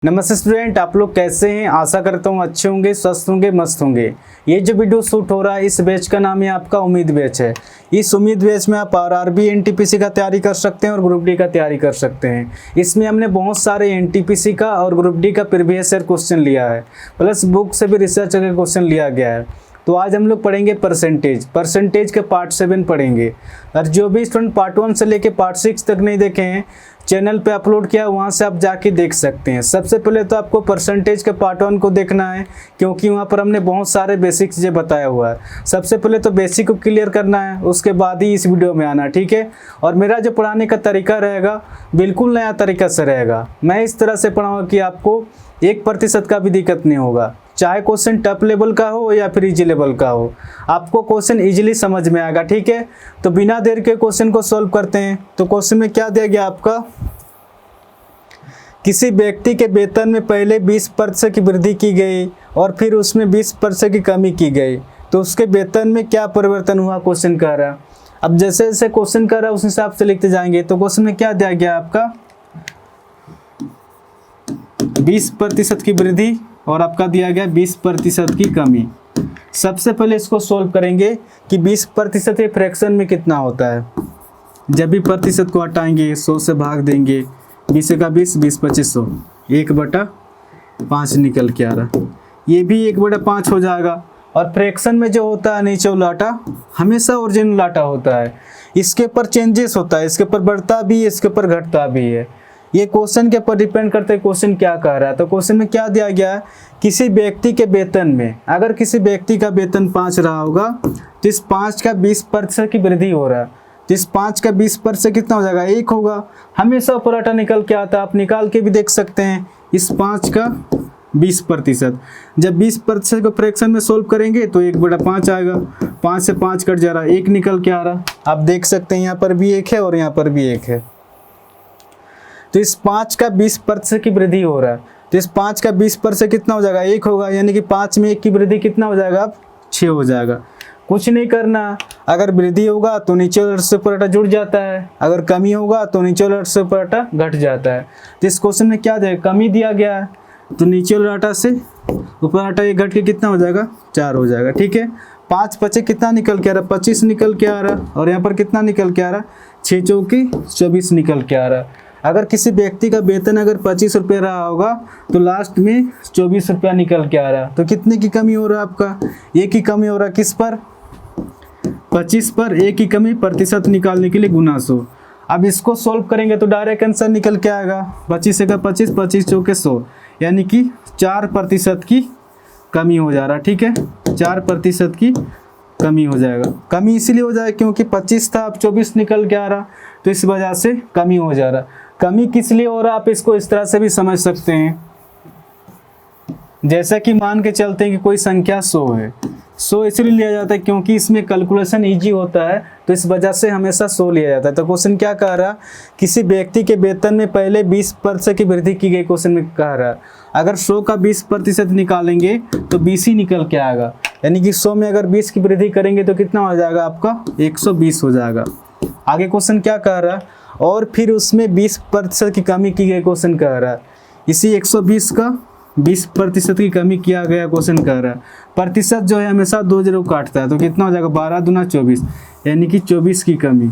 नमस्ते स्टूडेंट, आप लोग कैसे हैं। आशा करता हूँ अच्छे होंगे, स्वस्थ होंगे, मस्त होंगे। ये जो वीडियो शूट हो रहा है इस बैच का नाम है आपका उम्मीद बैच है। इस उम्मीद बैच में आप आरआरबी एनटीपीसी का तैयारी कर सकते हैं और ग्रुप डी का तैयारी कर सकते हैं। इसमें हमने बहुत सारे एनटीपीसी का और ग्रुप डी का प्रीवियस ईयर क्वेश्चन लिया है, प्लस बुक से भी रिसर्च करके क्वेश्चन लिया गया है। तो आज हम लोग पढ़ेंगे परसेंटेज के पार्ट 7 पढ़ेंगे। और जो भी स्टूडेंट पार्ट 1 से लेके पार्ट 6 तक नहीं देखे हैं, चैनल पे अपलोड किया, वहाँ से आप जाके देख सकते हैं। सबसे पहले तो आपको परसेंटेज के पार्ट 1 को देखना है, क्योंकि वहाँ पर हमने बहुत सारे बेसिक चीज़ें बताया हुआ है। सबसे पहले तो बेसिक को क्लियर करना है, उसके बाद ही इस वीडियो में आना, ठीक है। और मेरा जो पढ़ाने का तरीका रहेगा बिल्कुल नया तरीका से रहेगा। मैं इस तरह से पढ़ाऊँगा कि आपको 1% का भी दिक्कत नहीं होगा, चाहे क्वेश्चन टफ लेवल का हो या फिर इजी लेवल का हो, आपको क्वेश्चन इजीली समझ में आएगा, ठीक है। तो बिना देर के क्वेश्चन को सॉल्व करते हैं। तो क्वेश्चन में क्या दिया गया आपका, किसी व्यक्ति के वेतन में पहले 20% की वृद्धि की गई और फिर उसमें 20% की कमी की गई, तो उसके वेतन में क्या परिवर्तन हुआ, क्वेश्चन कह रहा है। अब जैसे जैसे क्वेश्चन कर रहा है उस हिसाब से लिखते जाएंगे। तो क्वेश्चन में क्या दिया गया आपका, 20% की वृद्धि और आपका दिया गया 20% की कमी। सबसे पहले इसको सोल्व करेंगे कि 20% फ्रैक्शन में कितना होता है। जब भी प्रतिशत को हटाएंगे 100 से भाग देंगे, 20 का 20, 20 25 100, 1/5 निकल के आ रहा, ये भी 1/5 हो जाएगा। और फ्रैक्शन में जो होता है नीचे लाटा हमेशा ओरिजिनल लाटा होता है, इसके ऊपर चेंजेस होता है, इसके ऊपर बढ़ता भी है, इसके ऊपर घटता भी है। ये क्वेश्चन के ऊपर डिपेंड करते हैं क्वेश्चन क्या कह रहा है। तो क्वेश्चन में क्या दिया गया है, किसी व्यक्ति के वेतन में, अगर किसी व्यक्ति का वेतन 5 रहा होगा तो इस 5 का 20% की वृद्धि हो रहा है, तो इस 5 का 20% कितना हो जाएगा, 1 होगा। हमेशा ऑपरेटर निकल के आता है, आप निकाल के भी देख सकते हैं। इस 5 का 20%, जब 20% को फ्रैक्शन में सोल्व करेंगे तो 1/5 आएगा। 5 से 5 कट जा रहा है, 1 निकल के आ रहा। आप देख सकते हैं यहाँ पर भी 1 है और यहाँ पर भी 1 है। तो इस 5 का 20% की वृद्धि हो रहा है, तो इस 5 का 20% कितना हो जाएगा, 1 होगा। यानी कि 5 में 1 की वृद्धि कितना हो जाएगा, अब 6 हो जाएगा। कुछ नहीं करना, अगर वृद्धि होगा तो नीचे वाला से ऊपर आटा जुड़ जाता है, अगर कमी होगा तो नीचे वाला से ऊपर आटा घट जाता है। तो इस क्वेश्चन में क्या दिया, कमी दिया गया है, तो नीचे वाला आटा से ऊपर आटा ये घट के कितना हो जाएगा, 4 हो जाएगा, ठीक है। 5 5 कितना निकल के आ रहा, 25 निकल के आ रहा। और यहाँ पर कितना निकल के आ रहा, 6 चौकी 24 निकल के आ रहा। अगर किसी व्यक्ति का वेतन अगर 25 रुपये रहा होगा तो लास्ट में 24 रुपया निकल के आ रहा, तो कितने की कमी हो रहा है आपका, 1 की कमी हो रहा है। किस पर, 25 पर 1 की कमी, प्रतिशत निकालने के लिए गुना 100। अब इसको सोल्व करेंगे तो डायरेक्ट आंसर निकल के आएगा, 25 का 25, 25 चौके 100, यानी कि 4% की कमी हो जा रहा, ठीक है। 4% की कमी हो जाएगा। कमी इसीलिए हो जाएगा क्योंकि 25 था, अब 24 निकल के आ रहा, तो इस वजह से कमी हो जा रहा। कमी किस लिए हो रहा, आप इसको इस तरह से भी समझ सकते हैं। जैसा कि मान के चलते हैं कि कोई संख्या 100 है, 100 इसलिए लिया जाता है क्योंकि इसमें कैलकुलेशन इजी होता है, तो इस वजह से हमेशा 100 लिया जाता है। तो क्वेश्चन क्या कह रहा, किसी व्यक्ति के वेतन में पहले 20% की वृद्धि की गई, क्वेश्चन में कह रहा अगर 100 का 20% निकालेंगे तो 20 ही निकल के आएगा। यानी कि 100 में अगर 20 की वृद्धि करेंगे तो कितना हो जाएगा आपका, 120 हो जाएगा। आगे क्वेश्चन क्या कह रहा है, और फिर उसमें 20% की कमी की गई, क्वेश्चन कह रहा है। इसी 120 का 20% की कमी किया गया, क्वेश्चन कह रहा है। प्रतिशत जो है हमेशा 2 0 काटता है, तो कितना हो जाएगा, 12 दूना 24, यानी कि 24 की कमी।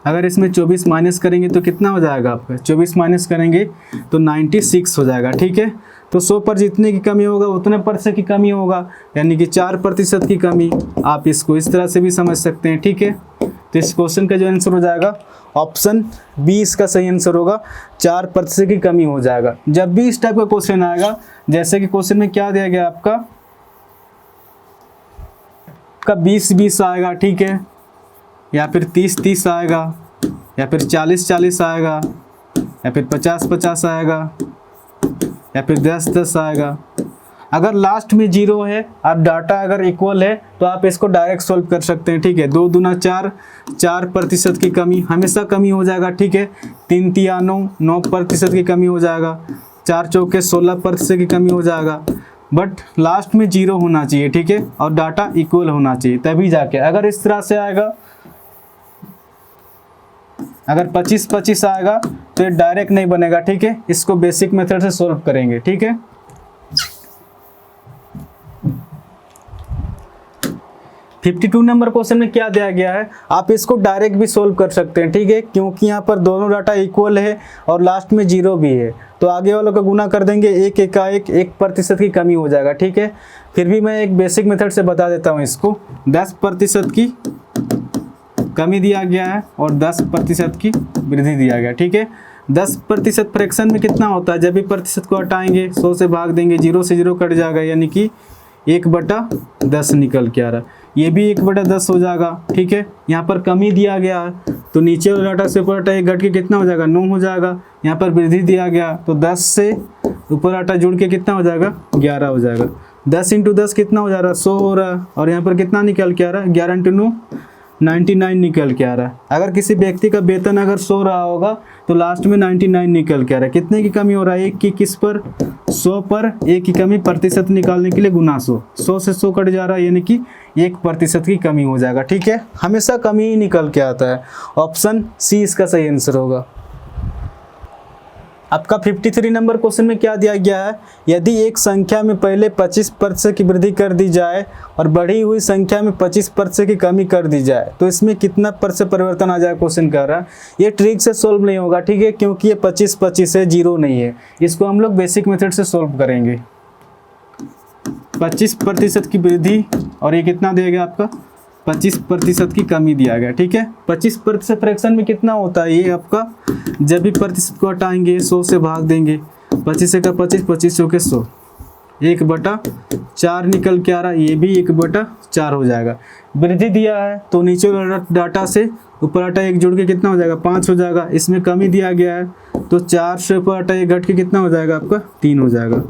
अगर इसमें 24 माइनस करेंगे तो कितना हो जाएगा आपका, 24 माइनस करेंगे तो 96 हो जाएगा, ठीक है। तो 100 पर जितने की कमी होगा उतने % की कमी होगा, यानी कि 4% की कमी। आप इसको इस तरह से भी समझ सकते हैं, ठीक है। तो इस क्वेश्चन का जो आंसर हो जाएगा ऑप्शन बी इसका सही आंसर होगा, 4% की कमी हो जाएगा। जब भी इस टाइप का क्वेश्चन आएगा, जैसे कि क्वेश्चन में क्या दिया गया आपका 20-20 आएगा, ठीक है, या फिर 30-30 आएगा, या फिर 40-40 आएगा, या फिर 50-50 आएगा, या फिर 10-10 आएगा। अगर लास्ट में 0 है और डाटा अगर इक्वल है तो आप इसको डायरेक्ट सोल्व कर सकते हैं, ठीक है। 2 दूना 4, 4% की कमी, हमेशा कमी हो जाएगा, ठीक है। 3 तिया 9, 9% की कमी हो जाएगा। 4 चौके 16% की कमी हो जाएगा। बट लास्ट में 0 होना चाहिए, ठीक है, और डाटा इक्वल होना चाहिए, तभी जाके। अगर इस तरह से आएगा, अगर 25-25 आएगा तो ये डायरेक्ट नहीं बनेगा, ठीक है, इसको बेसिक मेथड से सोल्व करेंगे, ठीक है। 52 नंबर क्वेश्चन में क्या दिया गया है, आप इसको डायरेक्ट भी सोल्व कर सकते हैं, ठीक है, क्योंकि यहाँ पर दोनों डाटा इक्वल है और लास्ट में 0 भी है, तो आगे वालों का गुना कर देंगे, 1% की कमी हो जाएगा, ठीक है। फिर भी मैं एक बेसिक मेथड से बता देता हूँ इसको। 10% की कमी दिया गया है और 10% की वृद्धि दिया गया, ठीक है। 10% फ्रैक्शन में कितना होता है, जब भी प्रतिशत को हटाएंगे 100 से भाग देंगे, 0 से 0 कट जाएगा, यानी कि 1/10 निकल के आ रहा है। ये भी 1/10 हो जाएगा, ठीक है। यहाँ पर कमी दिया गया है तो नीचे वाला डाटा से ऊपर डाटा एक घट के कितना हो जाएगा, 9 हो जाएगा। यहाँ पर वृद्धि दिया गया तो 10 से ऊपर डाटा जुड़ के कितना हो जाएगा, 11 हो जाएगा। 10 × 10 कितना हो जा रहा है, 100 हो रहा है, और यहाँ पर कितना निकल के आ रहा है, 11 × 9 99 निकल के आ रहा है। अगर किसी व्यक्ति का वेतन अगर 100 रहा होगा तो लास्ट में 99 निकल के आ रहा है। कितने की कमी हो रहा है, 1 की किस पर, 100 पर 1 की कमी प्रतिशत निकालने के लिए गुना 100 से 100 कट जा रहा है, यानी कि 1% की कमी हो जाएगा, ठीक है। हमेशा कमी ही निकल के आता है। ऑप्शन सी इसका सही आंसर होगा। आपका 53 नंबर क्वेश्चन में क्या दिया गया है, यदि एक संख्या में पहले 25% की वृद्धि कर दी जाए और बढ़ी हुई संख्या में 25% की कमी कर दी जाए तो इसमें कितना % परिवर्तन आ जाए, क्वेश्चन कर रहा है। ये ट्रिक से सोल्व नहीं होगा, ठीक है, क्योंकि ये 25-25 है, 0 नहीं है। इसको हम लोग बेसिक मेथड से सोल्व करेंगे। 25% की वृद्धि और ये कितना दिया गया आपका, 25% की कमी दिया गया, ठीक है। 25% फ्रैक्शन में कितना होता है, ये आपका जब भी प्रतिशत को हटाएंगे 100 से भाग देंगे, 25 का 25, 25 के 100, 1/4 निकल के आ रहा है, ये भी 1/4 हो जाएगा। वृद्धि दिया है तो नीचे वाला डाटा से ऊपर डाटा 1 जुड़ के कितना हो जाएगा, 5 हो जाएगा। इसमें कमी दिया गया है तो 4 से ऊपर डाटा 1 घट के कितना हो जाएगा आपका, 3 हो जाएगा।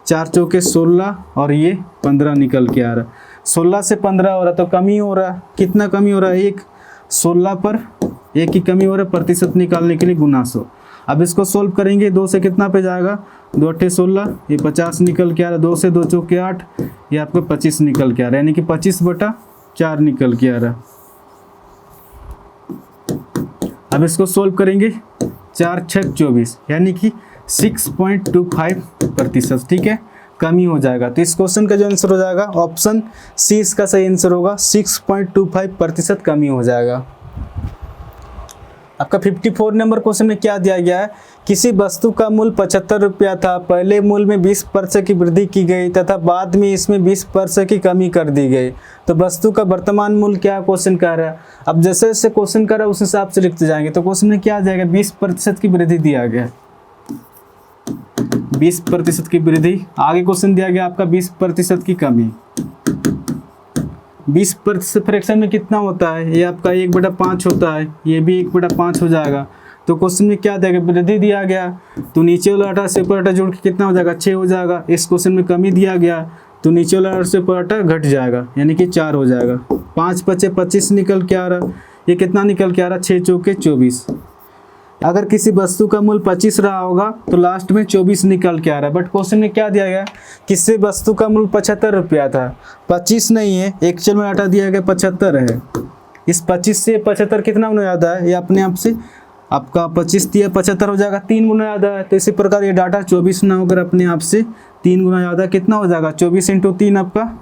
4 चौके 16 और ये 15 निकल के आ रहा है। 16 से 15 हो रहा तो कमी हो रहा है, कितना कमी हो रहा है, 1। 16 पर 1 की कमी हो रहा है, प्रतिशत निकालने के लिए गुना 100। अब इसको सोल्व करेंगे, 2 से कितना पे जाएगा, 2 × 8 = 16, ये 50 निकल के आ रहा है। 2 से 2 चौके 8, ये आपको 25 निकल के आ रहा है, यानी कि 25/4 निकल के आ रहा है। अब इसको सोल्व करेंगे, 4 × 6 = 24, यानी कि 6.25%, ठीक है, कमी हो जाएगा। तो इस क्वेश्चन का जो आंसर हो जाएगा ऑप्शन सी इसका सही आंसर होगा, 6.25% कमी हो जाएगा। आपका 54 नंबर क्वेश्चन में क्या दिया गया है, किसी वस्तु का मूल्य 75 रुपया था, पहले मूल्य में 20% की वृद्धि की गई तथा बाद में इसमें 20% की कमी कर दी गई, तो वस्तु का वर्तमान मूल्य क्या, क्वेश्चन कह रहा है। अब जैसे जैसे क्वेश्चन कर रहा है उस हिसाब से लिखते जाएंगे। तो क्वेश्चन में क्या आ जाएगा, 20% की वृद्धि दिया गया, 20% की वृद्धि। आगे क्वेश्चन दिया गया आपका 20% की कमी। 20% फ्रैक्शन में कितना होता है, ये आपका 1/5 होता है, ये भी 1/5 हो जाएगा। तो क्वेश्चन में क्या दिया गया, वृद्धि दिया गया तो नीचे वाला डाटा से ऊपर डाटा जोड़ के कितना हो जाएगा, 6 हो जाएगा। इस क्वेश्चन में कमी दिया गया तो नीचे वाला डाटा से ऊपर डाटा घट जाएगा, यानी कि 4 हो जाएगा। 5 × 5 = 25 निकल के आ रहा, ये कितना निकल के आ रहा, 6 चौके 24। अगर किसी वस्तु का मूल्य 25 रहा होगा तो लास्ट में 24 निकल के आ रहा है। बट क्वेश्चन में क्या दिया गया, किसी वस्तु का मूल्य 75 रुपया था, 25 नहीं है, एक्चुअल में डाटा दिया गया 75 है। इस 25 से 75 कितना गुना ज़्यादा है, ये अपने आप से आपका 25 दिया 75 हो जाएगा, 3 गुना ज़्यादा है। तो इसी प्रकार ये डाटा 24 ना होकर अपने आप से 3 गुना ज़्यादा कितना हो जाएगा, 24 × 3 आपका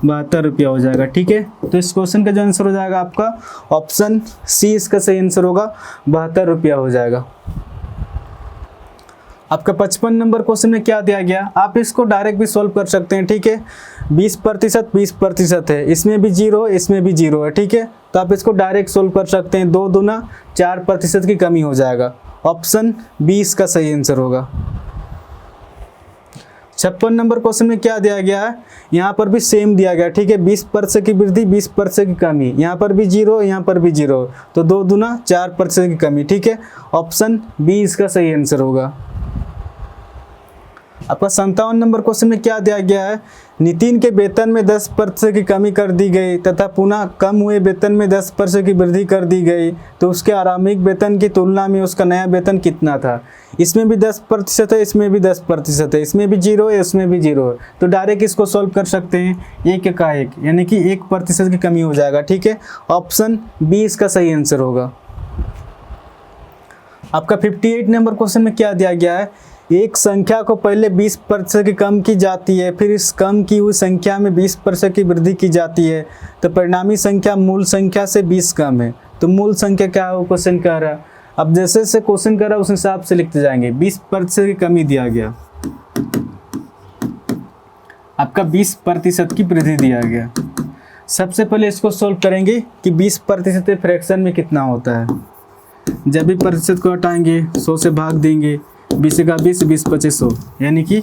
72 रुपया हो जाएगा, ठीक है। तो इस क्वेश्चन का जो आंसर हो जाएगा आपका ऑप्शन सी इसका सही आंसर होगा, 72 रुपया हो जाएगा। आपका 55 नंबर क्वेश्चन में क्या दिया गया, आप इसको डायरेक्ट भी सॉल्व कर सकते हैं, ठीक है। 20% है, इसमें भी 0 इसमें भी 0 है, ठीक है। तो आप इसको डायरेक्ट सॉल्व कर सकते हैं, 2 दूना 4% की कमी हो जाएगा। ऑप्शन बी इसका सही आंसर होगा। 56 नंबर क्वेश्चन में क्या दिया गया है, यहाँ पर भी सेम दिया गया, ठीक है। 20% की वृद्धि 20% की कमी, यहाँ पर भी 0 यहाँ पर भी 0, तो 2 दूना 4% की कमी, ठीक है। ऑप्शन बी इसका सही आंसर होगा। आपका 57 नंबर क्वेश्चन में क्या दिया गया है, नितिन के वेतन में 10% की कमी कर दी गई तथा पुनः कम हुए वेतन में 10% की वृद्धि कर दी गई, तो उसके आरंभिक वेतन की तुलना में उसका नया वेतन कितना था। इसमें भी 10% है, इसमें भी 10% है, इसमें भी 0 है, इसमें भी 0 है। तो डायरेक्ट इसको सॉल्व कर सकते हैं, 1 का 1 यानी कि 1% की कमी हो जाएगा, ठीक है। ऑप्शन बी इसका सही आंसर होगा। आपका 58 नंबर क्वेश्चन में क्या दिया गया है, एक संख्या को पहले 20% की कम की जाती है, फिर इस कम की हुई संख्या में 20% की वृद्धि की जाती है, तो परिणामी संख्या मूल संख्या से 20 कम है। तो मूल संख्या क्या है वो क्वेश्चन कह रहा है। अब जैसे जैसे क्वेश्चन कर रहा है उस हिसाब से लिखते जाएंगे। 20% की कमी दिया गया, आपका 20% की वृद्धि दिया गया। सबसे पहले इसको सोल्व करेंगे कि 20% फ्रैक्शन में कितना होता है। जब भी प्रतिशत को हटाएंगे 100 से भाग देंगे, 20 का 20, 20 25 100, यानी कि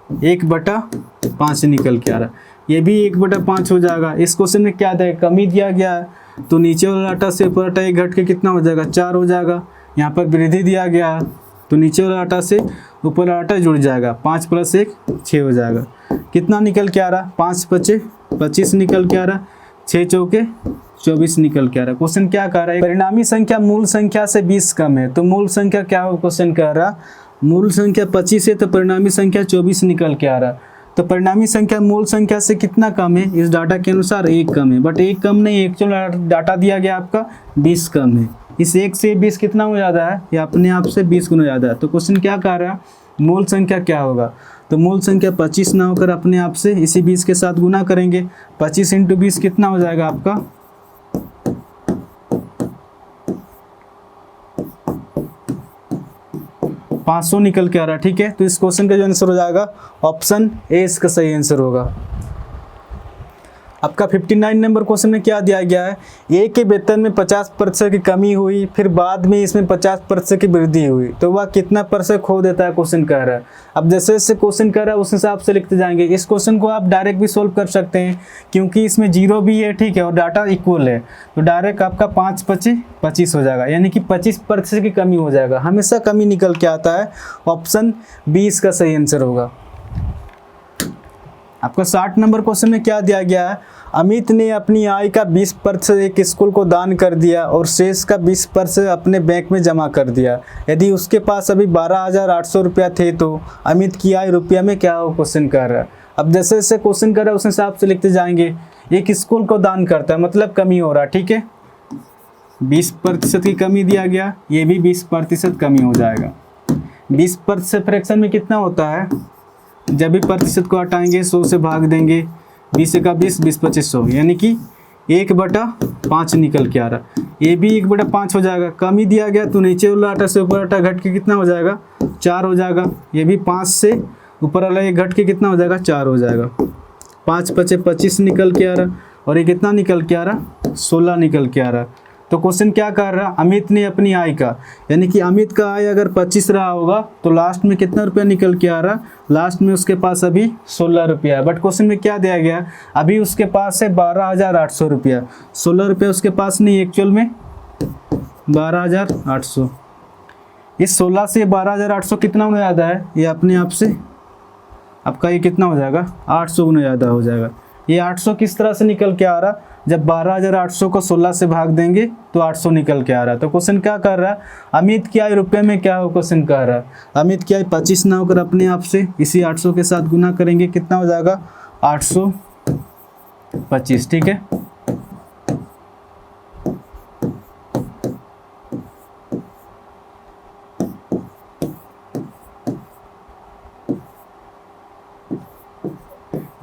1/5 निकल के आ रहा। ये भी 1/5 हो जाएगा। इस क्वेश्चन में क्या है, कमी दिया गया है, तो नीचे वाला आटा से ऊपर आटा एक घट के कितना हो जाएगा, 4 हो जाएगा। यहाँ पर वृद्धि दिया गया है, तो नीचे वाला आटा से ऊपर वाला आटा जुड़ जाएगा, 5 + 1 6 हो जाएगा। कितना निकल के आ रहा, 5 × 5 = 25 निकल के आ रहा, 6 × 4 = 24 निकल के आ रहा। क्वेश्चन क्या कह रहा है, परिणामी संख्या मूल संख्या से 20 कम है। तो मूल संख्या क्या हो, क्वेश्चन कह रहा मूल संख्या 25 है, तो परिणामी संख्या 24 निकल के आ रहा। तो परिणामी संख्या मूल संख्या से कितना कम है, इस डाटा के अनुसार 1 कम है, बट 1 कम नहीं, एक्चुअल डाटा दिया गया आपका 20 कम है। इस 1 से 20 कितना हो जाता है, ये अपने आप से 20 गुना ज़्यादा है। तो क्वेश्चन क्या कह रहा है, मूल संख्या क्या होगा, तो मूल संख्या 25 ना होकर अपने आप से इसी 20 के साथ गुना करेंगे। 25 × 20 कितना हो जाएगा आपका 500 निकल के आ रहा। ठीक है, तो इस क्वेश्चन का जो आंसर हो जाएगा ऑप्शन ए इसका सही आंसर होगा। आपका 59 नंबर क्वेश्चन में क्या दिया गया है, ए के वेतन में 50% की कमी हुई, फिर बाद में इसमें 50% की वृद्धि हुई, तो वह कितना % खो देता है, क्वेश्चन कह रहा है। अब जैसे जैसे क्वेश्चन कह रहा है उस हिसाब से लिखते जाएंगे। इस क्वेश्चन को आप डायरेक्ट भी सोल्व कर सकते हैं, क्योंकि इसमें 0 भी है, ठीक है, और डाटा इक्वल है, तो डायरेक्ट आपका 5 × 5 = 25 हो जाएगा, यानी कि 25% की कमी हो जाएगा। हमेशा कमी निकल के आता है, ऑप्शन बी इसका सही आंसर होगा। आपका 60 नंबर क्वेश्चन में क्या दिया गया है, अमित ने अपनी आय का 20% एक स्कूल को दान कर दिया और शेष का 20% अपने बैंक में जमा कर दिया। यदि उसके पास अभी 12,800 रुपया थे तो अमित की आय रुपया में क्या हो, क्वेश्चन कर रहा है। अब जैसे जैसे क्वेश्चन कर रहा है उस हिसाब से लिखते जाएंगे। एक स्कूल को दान करता है, मतलब कमी हो रहा है, ठीक है, 20% की कमी दिया गया, ये भी 20% कमी हो जाएगा। 20% फ्रैक्शन में कितना होता है, जब भी प्रतिशत को हटाएंगे 100 से भाग देंगे, 20 का 20, 20 25 100, यानी कि 1/5 निकल के आ रहा। ये भी 1/5 हो जाएगा। कमी दिया गया तो नीचे वाला आटा से ऊपर आटा घट के कितना हो जाएगा, 4 हो जाएगा। ये भी 5 से ऊपर वाला एक घट के कितना हो जाएगा, 4 हो जाएगा। 5 × 5 = 25 निकल के आ रहा, और ये कितना निकल के आ रहा, 16 निकल के आ रहा। तो क्वेश्चन क्या कर रहा, अमित ने अपनी आय का, यानी कि अमित का आय अगर 25 रहा होगा तो लास्ट में कितना रुपया निकल के आ रहा, लास्ट में उसके पास अभी 16 रुपया है। बट क्वेश्चन में क्या दिया गया, अभी उसके पास है 12,800 रुपया, 16 रुपया उसके पास नहीं, एक्चुअल में 12,800। इस 16 से 12,800 कितना गुना ज़्यादा है, ये अपने आप से आपका ये कितना हो जाएगा, 800 गुना ज़्यादा हो जाएगा। ये 800 किस तरह से निकल के आ रहा, जब 12,800 को 16 से भाग देंगे तो 800 निकल के आ रहा। तो क्वेश्चन क्या कर रहा है, अमित की आय रुपये में क्या हो, क्वेश्चन कह रहा है अमित की आय 25 ना होकर अपने आप से इसी 800 के साथ गुना करेंगे, कितना हो जाएगा 825। ठीक है,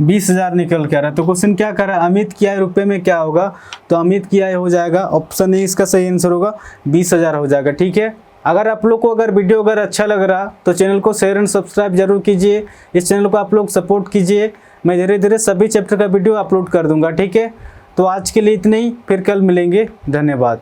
$20,000 निकल के आ रहा है। तो क्वेश्चन क्या कर रहा है, अमित की आय रुपये में क्या होगा, तो अमित की आय हो जाएगा, ऑप्शन ए इसका सही आंसर होगा, 20,000 हो जाएगा। ठीक है, अगर आप लोग को अगर वीडियो अगर अच्छा लग रहा तो चैनल को शेयर एंड सब्सक्राइब जरूर कीजिए। इस चैनल को आप लोग सपोर्ट कीजिए, मैं धीरे धीरे सभी चैप्टर का वीडियो अपलोड कर दूंगा। ठीक है, तो आज के लिए इतना ही, फिर कल मिलेंगे, धन्यवाद।